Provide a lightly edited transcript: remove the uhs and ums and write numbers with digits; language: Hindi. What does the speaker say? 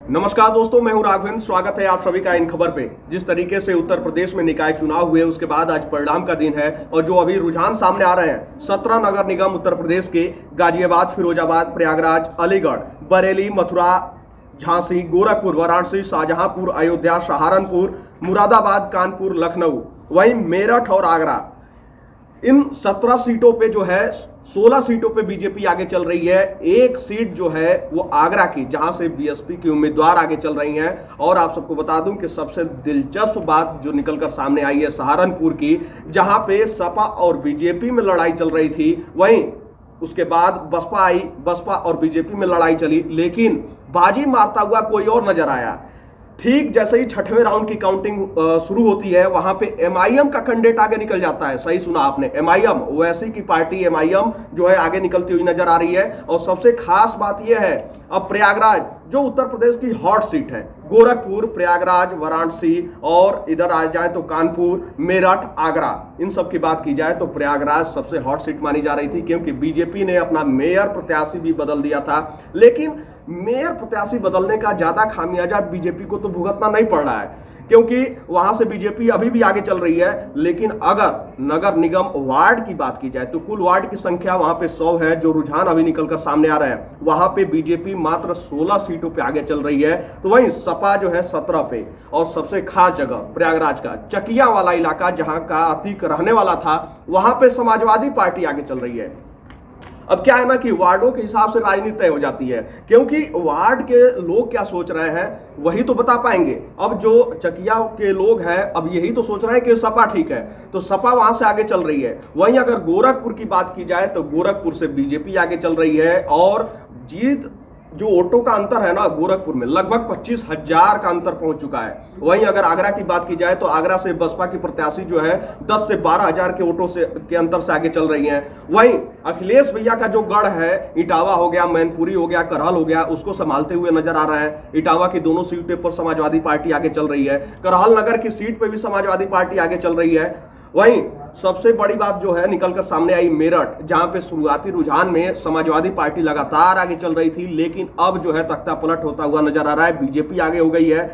नमस्कार दोस्तों, मैं हूं राघवेंद्र। स्वागत है आप सभी का इन खबर पे। जिस तरीके से उत्तर प्रदेश में निकाय चुनाव हुए उसके बाद आज परिणाम का दिन है और जो अभी रुझान सामने आ रहे हैं 17 नगर निगम उत्तर प्रदेश के गाजियाबाद, फिरोजाबाद, प्रयागराज, अलीगढ़, बरेली, मथुरा, झांसी, गोरखपुर, वाराणसी, शाहजहांपुर, अयोध्या, सहारनपुर, मुरादाबाद, कानपुर, लखनऊ, वहीं मेरठ और आगरा, इन 17 सीटों पे जो है 16 सीटों पे बीजेपी आगे चल रही है। एक सीट जो है वो आगरा की, जहां से बीएसपी की उम्मीदवार आगे चल रही हैं। और आप सबको बता दूं कि सबसे दिलचस्प बात जो निकलकर सामने आई है सहारनपुर की, जहां पे सपा और बीजेपी में लड़ाई चल रही थी, वहीं उसके बाद बसपा आई, बसपा और बीजेपी में लड़ाई चली, लेकिन बाजी मारता हुआ कोई और नजर आया। ठीक जैसे ही छठवें राउंड की काउंटिंग शुरू होती है, वहां पे एमआईएम का कैंडिडेट आगे निकल जाता है। सही सुना आपने, एमआईएम, ओवैसी की पार्टी एमआईएम जो है आगे निकलती हुई नजर आ रही है। और सबसे खास बात यह है, अब प्रयागराज जो उत्तर प्रदेश की हॉट सीट है, गोरखपुर, प्रयागराज, वाराणसी और इधर आ जाए तो कानपुर, मेरठ, आगरा, इन सब की बात की जाए तो प्रयागराज सबसे हॉट सीट मानी जा रही थी, क्योंकि बीजेपी ने अपना मेयर प्रत्याशी भी बदल दिया था। लेकिन मेयर प्रत्याशी बदलने का ज्यादा खामियाजा बीजेपी को तो भुगतना नहीं पड़ रहा है, क्योंकि वहां से बीजेपी अभी भी आगे चल रही है। लेकिन अगर नगर निगम वार्ड की बात की जाए तो कुल वार्ड की संख्या वहां पे 100 है, जो रुझान अभी निकलकर सामने आ रहा है। वहां पे बीजेपी मात्र 16 सीटों पे आगे चल रही है, तो वहीं सपा जो है 17 पे। और सबसे खास जगह प्रयागराज का चकिया वाला इलाका, जहां का अतीक रहने वाला था, वहां पे समाजवादी पार्टी आगे चल रही है। अब क्या है ना कि वार्डों के हिसाब से राजनीति तय हो जाती है, क्योंकि वार्ड के लोग क्या सोच रहे हैं वही तो बता पाएंगे। अब जो चकिया के लोग हैं अब यही तो सोच रहे हैं कि सपा ठीक है, तो सपा वहां से आगे चल रही है। वहीं अगर गोरखपुर की बात की जाए तो गोरखपुर से बीजेपी आगे चल रही है। और जीत जो वोटों का अंतर है ना, गोरखपुर में लगभग 25,000 का अंतर पहुंच चुका है। वहीं अगर आगरा की बात की जाए तो आगरा से बसपा की प्रत्याशी जो है 10 से 12,000 के वोटों से के अंतर से आगे चल रही हैं। वहीं अखिलेश भैया का जो गढ़ है, इटावा हो गया, मैनपुरी हो गया, करहल हो गया, उसको संभालते हुए नजर आ रहा है। इटावा की दोनों सीटों पर समाजवादी पार्टी आगे चल रही है। करहल नगर की सीट पर भी समाजवादी पार्टी आगे चल रही है। वहीं सबसे बड़ी बात जो है निकलकर सामने आई मेरठ, जहां पे शुरुआती रुझान में समाजवादी पार्टी लगातार आगे चल रही थी, लेकिन अब जो है तख्ता पलट होता हुआ नजर आ रहा है। बीजेपी आगे हो गई है